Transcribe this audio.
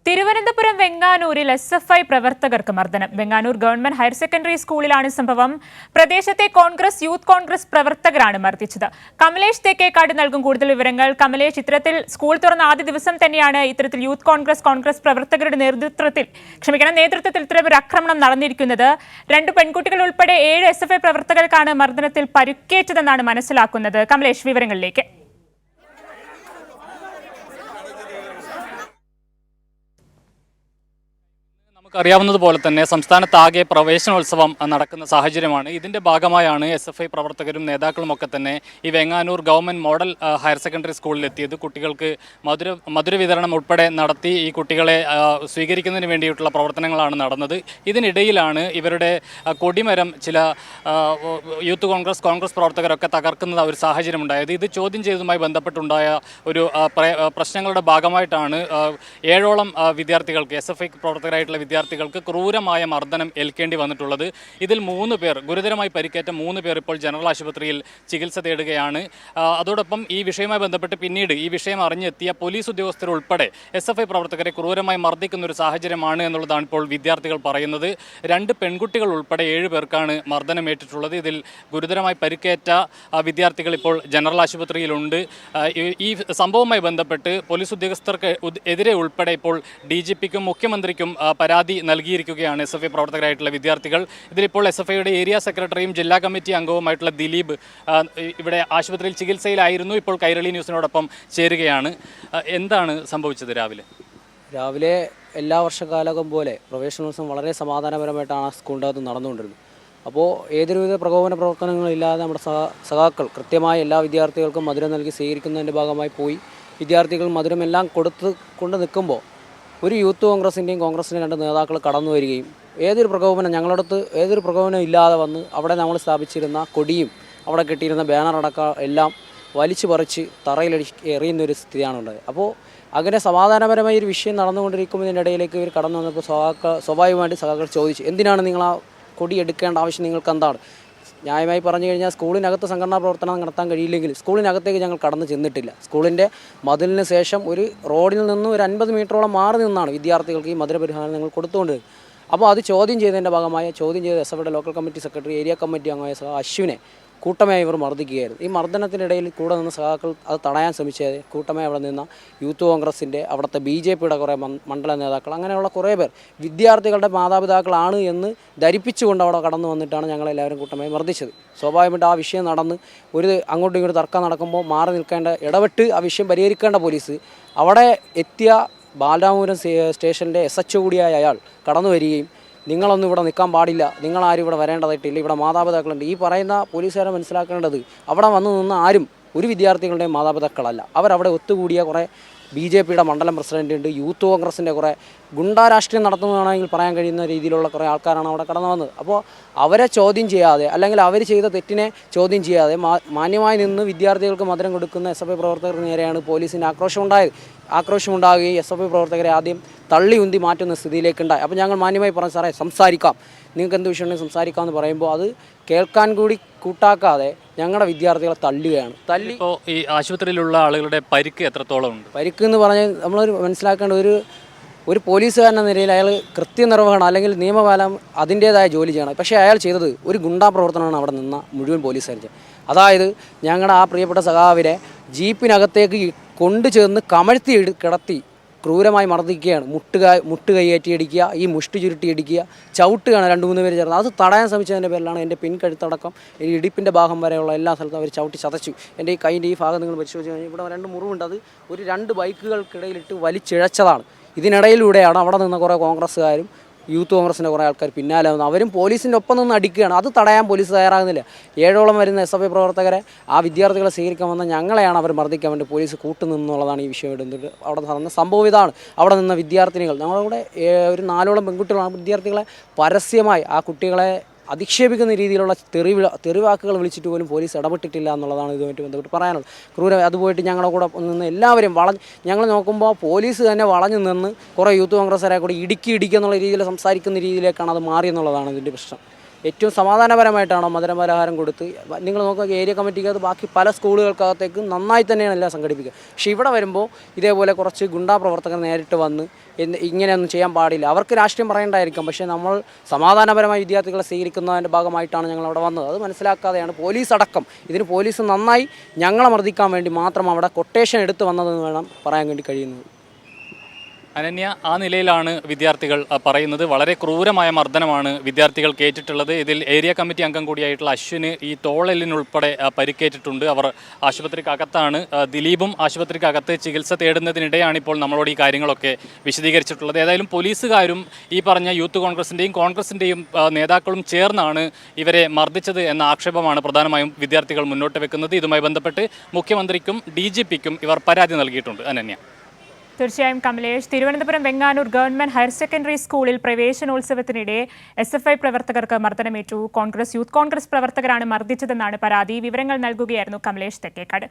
Thiruvananthapuram വെങ്ങാനൂരിൽ SFI പ്രവർത്തകർക്ക് മർദ്ദനം. Venganoor government higher secondary സ്കൂളിലാണ് സംഭവം. പ്രദേശത്തെ യൂത്ത് കോൺഗ്രസ് പ്രവർത്തകരാണ് മർദ്ദിച്ചത്. കമലേഷ് തേക്കേക്കാട് നൽകും കൂടുതൽ വിവരങ്ങൾ. കമലേഷ്, ഇത്തരത്തിൽ സ്കൂൾ തുറന്ന ആദ്യ ദിവസം തന്നെയാണ് ഇത്തരത്തിൽ യൂത്ത് കോൺഗ്രസ് പ്രവർത്തകരുടെ നേതൃത്വത്തിൽ ഇത്തരമൊരു ആക്രമണം നടന്നിരിക്കുന്നത്. 2 പെൺകുട്ടികൾ ഉൾപ്പെടെ 7 SFI പ്രവർത്തകർക്കാണ് മർദ്ദനത്തിൽ പരിക്കേറ്റതെന്നാണ് മനസ്സിലാക്കുന്നത്. കമലേഷ്, വിവരങ്ങളിലേക്ക്. അറിയാവുന്നതുപോലെ തന്നെ സംസ്ഥാനത്താകെ പ്രവേശനോത്സവം നടക്കുന്ന സാഹചര്യമാണ്. ഇതിൻ്റെ ഭാഗമായാണ് SFI പ്രവർത്തകരും നേതാക്കളുമൊക്കെ തന്നെ ഈ Venganoor government model higher secondary സ്കൂളിലെത്തിയത്. കുട്ടികൾക്ക് മധുര വിതരണം ഉൾപ്പെടെ നടത്തി ഈ കുട്ടികളെ സ്വീകരിക്കുന്നതിന് വേണ്ടിയിട്ടുള്ള പ്രവർത്തനങ്ങളാണ് നടന്നത്. ഇതിനിടയിലാണ് ഇവരുടെ കൊടിമരം ചില യൂത്ത് കോൺഗ്രസ് പ്രവർത്തകരൊക്കെ തകർക്കുന്ന ഒരു സാഹചര്യം ഉണ്ടായത്. ഇത് ചോദ്യം ചെയ്തതുമായി ബന്ധപ്പെട്ടുണ്ടായ ഒരു പ്രശ്നങ്ങളുടെ ഭാഗമായിട്ടാണ് 7ഓളം വിദ്യാർത്ഥികൾക്ക് SFI പ്രവർത്തകരായിട്ടുള്ള വിദ്യാർത്ഥികൾക്ക് ക്രൂരമായ മർദ്ദനം ഏൽക്കേണ്ടി വന്നിട്ടുള്ളത്. ഇതിൽ 3 പേർ, ഗുരുതരമായി പരിക്കേറ്റ 3 പേർ ഇപ്പോൾ ജനറൽ ആശുപത്രിയിൽ ചികിത്സ തേടുകയാണ്. അതോടൊപ്പം ഈ വിഷയവുമായി ബന്ധപ്പെട്ട് പിന്നീട് ഈ വിഷയം അറിഞ്ഞെത്തിയ പോലീസ് ഉദ്യോഗസ്ഥരുൾപ്പെടെ SFI പ്രവർത്തകരെ ക്രൂരമായി മർദ്ദിക്കുന്ന ഒരു സാഹചര്യമാണ് എന്നുള്ളതാണ് ഇപ്പോൾ വിദ്യാർത്ഥികൾ പറയുന്നത്. 2 പെൺകുട്ടികൾ ഉൾപ്പെടെ 7 പേർക്കാണ് മർദ്ദനമേറ്റിട്ടുള്ളത്. ഇതിൽ ഗുരുതരമായി പരിക്കേറ്റ വിദ്യാർത്ഥികൾ ഇപ്പോൾ ജനറൽ ആശുപത്രിയിലുണ്ട്. ഈ സംഭവവുമായി ബന്ധപ്പെട്ട് പോലീസ് ഉദ്യോഗസ്ഥർക്ക് എതിരെ ഉൾപ്പെടെ ഇപ്പോൾ DGPക്കും മുഖ്യമന്ത്രിക്കും പരാതി നൽകിയിരിക്കുകയാണ് SFI പ്രവർത്തകരായിട്ടുള്ള വിദ്യാർത്ഥികൾ. ഇതിലിപ്പോൾ SFIയുടെ ഏരിയ സെക്രട്ടറിയും ജില്ലാ കമ്മിറ്റി അംഗവുമായിട്ടുള്ള ദിലീപ് ഇവിടെ ആശുപത്രിയിൽ ചികിത്സയിലായിരുന്നു. ഇപ്പോൾ കൈരളി ന്യൂസിനോടൊപ്പം ചേരുകയാണ്. എന്താണ് സംഭവിച്ചത് രാവിലെ? എല്ലാ വർഷക്കാലവും പോലെ പ്രവേശനോത്സവം വളരെ സമാധാനപരമായിട്ടാണ് സ്കൂളിൻ്റെ അകത്ത് നടന്നുകൊണ്ടിരുന്നത്. അപ്പോൾ ഏതൊരുവിധ പ്രകോപന പ്രവർത്തനങ്ങളില്ലാതെ നമ്മുടെ സഖാക്കൾ കൃത്യമായി എല്ലാ വിദ്യാർത്ഥികൾക്കും മധുരം നൽകി സ്വീകരിക്കുന്നതിൻ്റെ ഭാഗമായി പോയി വിദ്യാർത്ഥികൾ മധുരമെല്ലാം കൊണ്ട് നിൽക്കുമ്പോൾ ഒരു യൂത്ത് കോൺഗ്രസിൻ്റെയും 2 നേതാക്കൾ കടന്നു വരികയും ഏതൊരു പ്രകോപനം ഇല്ലാതെ വന്ന് അവിടെ നമ്മൾ സ്ഥാപിച്ചിരുന്ന കൊടിയും അവിടെ കെട്ടിയിരുന്ന ബാനറടക്കം എല്ലാം വലിച്ചു പറിച്ച് തറയിൽ എറിയുന്നൊരു സ്ഥിതിയാണ് ഉണ്ടായത്. അപ്പോൾ അങ്ങനെ സമാധാനപരമായ ഒരു വിഷയം നടന്നുകൊണ്ടിരിക്കുന്നതിനിടയിലേക്ക് ഇവർ കടന്നു വന്നപ്പോൾ സ്വാഭാവികമായിട്ട് സഖാക്കൾ ചോദിച്ചു, എന്തിനാണ് നിങ്ങൾ ആ കൊടി എടുക്കേണ്ട ആവശ്യം നിങ്ങൾക്ക് എന്താണ്? ന്യായമായി പറഞ്ഞു കഴിഞ്ഞാൽ സ്കൂളിനകത്ത് സംഘടനാ പ്രവർത്തനം നടത്താൻ കഴിയില്ലെങ്കിൽ സ്കൂളിനകത്തേക്ക് ഞങ്ങൾ കടന്നു ചെന്നിട്ടില്ല. സ്കൂളിൻ്റെ മതിലിന് ശേഷം ഒരു റോഡിൽ നിന്ന് ഒരു 50 മീറ്ററോളം മാറി നിന്നാണ് വിദ്യാർത്ഥികൾക്ക് ഈ മധുരപരിഹാരം ഞങ്ങൾ കൊടുത്തുകൊണ്ട്. അപ്പോൾ അത് ചോദ്യം ചെയ്തതിൻ്റെ ഭാഗമായി SFIയുടെ local committee secretary, area committee അംഗമായ അശ്വിനെ കൂട്ടമായി ഇവർ മർദ്ദിക്കുകയായിരുന്നു. ഈ മർദ്ദനത്തിനിടയിൽ കൂടെ നിന്ന് സഖാക്കൾ അത് തടയാൻ ശ്രമിച്ചത് കൂട്ടമായി അവിടെ നിന്ന് യൂത്ത് കോൺഗ്രസിൻ്റെ, അവിടുത്തെ BJPയുടെ കുറേ മണ്ഡല നേതാക്കൾ, അങ്ങനെയുള്ള കുറേ പേർ വിദ്യാർത്ഥികളുടെ മാതാപിതാക്കളാണ് എന്ന് ധരിപ്പിച്ചുകൊണ്ട് അവിടെ കടന്നു വന്നിട്ടാണ് ഞങ്ങളെല്ലാവരും കൂട്ടമായി മർദ്ദിച്ചത്. സ്വാഭാവികമായിട്ട് ആ വിഷയം നടന്ന് അങ്ങോട്ടും ഇങ്ങോട്ടും തർക്കം നടക്കുമ്പോൾ മാറി ഇടപെട്ട് ആ വിഷയം പരിഹരിക്കേണ്ട പോലീസ് അവിടെ എത്തിയ ബാലരാമപുരം സ്റ്റേഷനിലെ SHO കൂടിയായ അയാൾ കടന്നു വരികയും, നിങ്ങളൊന്നും ഇവിടെ നിൽക്കാൻ പാടില്ല, നിങ്ങളാരും ഇവിടെ വരേണ്ടതായിട്ടില്ല, ഇവിടെ മാതാപിതാക്കളുണ്ട്. ഈ പറയുന്ന പോലീസുകാരെ മനസ്സിലാക്കേണ്ടത് അവിടെ വന്നു നിന്ന് ആരും ഒരു വിദ്യാർത്ഥികളുടെയും മാതാപിതാക്കളല്ല. അവരവിടെ ഒത്തുകൂടിയ കുറേ BJPയുടെ മണ്ഡലം പ്രസിഡൻ്റ് ഉണ്ട്, യൂത്ത് കോൺഗ്രസിൻ്റെ കുറേ ഗുണ്ടാ രാഷ്ട്രീയം നടത്തുന്നതാണെങ്കിൽ പറയാൻ കഴിയുന്ന രീതിയിലുള്ള കുറേ ആൾക്കാരാണ് അവിടെ കടന്നു വന്നത്. അപ്പോൾ അവരെ ചോദ്യം ചെയ്യാതെ, അല്ലെങ്കിൽ അവർ ചെയ്ത തെറ്റിനെ ചോദ്യം ചെയ്യാതെ മാന്യമായി നിന്ന് വിദ്യാർത്ഥികൾക്ക് മധുരം കൊടുക്കുന്ന SFI പ്രവർത്തകർക്ക് നേരെയാണ് പോലീസിന് ആക്രോശമുണ്ടാകുകയും SFI പ്രവർത്തകരെ ആദ്യം തള്ളി ഉന്തി മാറ്റുന്ന സ്ഥിതിയിലേക്കുണ്ടായി. അപ്പോൾ ഞങ്ങൾ മാന്യമായി പറഞ്ഞു, സാറേ സംസാരിക്കാം, നിങ്ങൾക്ക് എന്ത് വിഷയമുണ്ടെങ്കിൽ സംസാരിക്കാമെന്ന് പറയുമ്പോൾ അത് കേൾക്കാൻ കൂടി കൂട്ടാക്കാതെ ഞങ്ങളുടെ വിദ്യാർത്ഥികളെ തള്ളുകയാണ്. ഇപ്പോൾ ഈ ആശുപത്രിയിലുള്ള ആളുകളുടെ പരിക്ക് എത്രത്തോളം ഉണ്ട്? പരിക്ക് എന്ന് പറഞ്ഞാൽ നമ്മൾ മനസ്സിലാക്കേണ്ട ഒരു പോലീസുകാരൻ എന്ന നിലയിൽ അയാൾ കൃത്യനിർവഹണം അല്ലെങ്കിൽ നിയമപാലനം അതിൻ്റേതായ ജോലി ചെയ്യണം. പക്ഷേ അയാൾ ചെയ്തത് ഒരു ഗുണ്ടാ പ്രവർത്തനമാണ് അവിടെ നിന്ന മുഴുവൻ പോലീസുകാർ. അതായത് ഞങ്ങളുടെ ആ പ്രിയപ്പെട്ട സഖാവിനെ ജീപ്പിനകത്തേക്ക് കൊണ്ടുചേർന്ന് കമഴ്ത്തി കിടത്തി ക്രൂരമായി മർദ്ദിക്കുകയാണ്. മുട്ട് കൈയേറ്റിയടിക്കുക, ഈ മുഷ്ടി ചുരുട്ടിയടിക്കുക, ചവിട്ടുകയാണ് 2-3 പേര് ചേർന്ന്. അത് തടയാൻ ശ്രമിച്ചതിൻ്റെ പേരിലാണ് എൻ്റെ പിൻകഴുത്തടക്കം ഈ ഇടുപ്പിൻ്റെ ഭാഗം വരെയുള്ള എല്ലാ സ്ഥലത്തും അവർ ചവിട്ടി ചതച്ചു. എൻ്റെ ഈ കൈൻ്റെ ഈ ഭാഗം നിങ്ങൾ പരിശോധിച്ച് കഴിഞ്ഞാൽ ഇവിടെ 2 മുറിവുണ്ട്. അത് ഒരു 2 ബൈക്കുകൾക്കിടയിലിട്ട് വലിച്ചിഴച്ചതാണ്. ഇതിനിടയിലൂടെയാണ് അവിടെ നിന്ന് കുറേ കോൺഗ്രസ്സുകാരും യൂത്ത് കോൺഗ്രസിൻ്റെ കുറേ ആൾക്കാർ പിന്നാലെ വന്ന് അവരും പോലീസിൻ്റെ ഒപ്പം നിന്ന് അടിക്കുകയാണ്. അത് തടയാൻ പോലീസ് തയ്യാറാകുന്നില്ല. 7ഓളം വരുന്ന SFI പ്രവർത്തകരെ, ആ വിദ്യാർത്ഥികളെ സ്വീകരിക്കാൻ വന്ന ഞങ്ങളെയാണ് അവർ മർദ്ദിക്കാൻ വേണ്ടി പോലീസ് കൂട്ടുനിന്നുള്ളതാണ് ഈ വിഷയം ഇടുന്നത്. അവിടെ നടന്ന സംഭവം ഇതാണ്. അവിടെ നിന്ന വിദ്യാർത്ഥിനികൾ, ഞങ്ങളുടെ ഒരു 4ഓളം പെൺകുട്ടികളാണ് വിദ്യാർത്ഥികളെ പരസ്യമായി ആ കുട്ടികളെ അധിക്ഷേപിക്കുന്ന രീതിയിലുള്ള തെറിവാക്കുകൾ വിളിച്ചിട്ട് പോലും പോലീസ് ഇടപെട്ടിട്ടില്ല എന്നുള്ളതാണ് ഇതുമായിട്ട് ബന്ധപ്പെട്ട് പറയാനുള്ളത്. അത് പോയിട്ട് ഞങ്ങളുടെ കൂടെ നിന്ന് എല്ലാവരും ഞങ്ങൾ നോക്കുമ്പോൾ പോലീസ് തന്നെ വളഞ്ഞു നിന്ന് കുറേ യൂത്ത് കോൺഗ്രസ്സുകാരെ കൂടി ഇടിക്കുക എന്നുള്ള രീതിയിൽ സംസാരിക്കുന്ന രീതിയിലേക്കാണ് അത് മാറിയെന്നുള്ളതാണ് ഇതിൻ്റെ പ്രശ്നം. ഏറ്റവും സമാധാനപരമായിട്ടാണോ മധുരപലഹാരം കൊടുത്ത് നിങ്ങൾ നോക്കുക ഏരിയ കമ്മിറ്റിക്കകത്ത് ബാക്കി പല സ്കൂളുകൾക്കകത്തേക്ക് നന്നായി തന്നെയാണ് എല്ലാം സംഘടിപ്പിക്കുക. പക്ഷേ ഇവിടെ വരുമ്പോൾ ഇതേപോലെ കുറച്ച് ഗുണ്ടാ പ്രവർത്തകർ നേരിട്ട് വന്ന് ഇങ്ങനെയൊന്നും ചെയ്യാൻ പാടില്ല. അവർക്ക് രാഷ്ട്രീയം പറയേണ്ടായിരിക്കും, പക്ഷേ നമ്മൾ സമാധാനപരമായി വിദ്യാർത്ഥികളെ സ്വീകരിക്കുന്നതിൻ്റെ ഭാഗമായിട്ടാണ് ഞങ്ങൾ അവിടെ വന്നത്. അത് മനസ്സിലാക്കാതെയാണ് പോലീസ് അടക്കം പോലീസ് നന്നായി ഞങ്ങളെ മർദ്ദിക്കാൻ വേണ്ടി മാത്രം അവിടെ കൊട്ടേഷൻ എടുത്ത് വന്നതെന്ന് വേണം പറയാൻ വേണ്ടി കഴിയുന്നത്. അനന്യ, ആ നിലയിലാണ് വിദ്യാർത്ഥികൾ പറയുന്നത്. വളരെ ക്രൂരമായ മർദ്ദനമാണ് വിദ്യാർത്ഥികൾ കേട്ടിട്ടുള്ളത്. ഇതിൽ ഏരിയ കമ്മിറ്റി അംഗം കൂടിയായിട്ടുള്ള അശ്വിന് ഈ തോളെല്ലിനുൾപ്പെടെ പരിക്കേറ്റിട്ടുണ്ട്. അവർ ആശുപത്രിക്കകത്താണ്. ദിലീപും ആശുപത്രിക്കകത്ത് ചികിത്സ തേടുന്നതിനിടെയാണ് ഇപ്പോൾ നമ്മളോട് ഈ കാര്യങ്ങളൊക്കെ വിശദീകരിച്ചിട്ടുള്ളത്. ഏതായാലും പോലീസുകാരും ഈ പറഞ്ഞ യൂത്ത് കോൺഗ്രസിൻ്റെയും നേതാക്കളും ചേർന്നാണ് ഇവരെ മർദ്ദിച്ചത് എന്ന ആക്ഷേപമാണ് പ്രധാനമായും വിദ്യാർത്ഥികൾ മുന്നോട്ട് വെക്കുന്നത്. ഇതുമായി ബന്ധപ്പെട്ട് മുഖ്യമന്ത്രിക്കും DGPക്കും ഇവർ പരാതി നൽകിയിട്ടുണ്ട്. അനന്യ. തീർച്ചയായും Kamalesh, Thiruvananthapuram Venganoor government higher secondary സ്കൂളിൽ പ്രവേശനോത്സവത്തിനിടെ SFI പ്രവർത്തകർക്ക് മർദ്ദനമേറ്റു. യൂത്ത് കോൺഗ്രസ് പ്രവർത്തകരാണ് മർദ്ദിച്ചതെന്നാണ് പരാതി. വിവരങ്ങൾ നൽകുകയായിരുന്നു കമലേഷ് തെക്കേക്കാട്.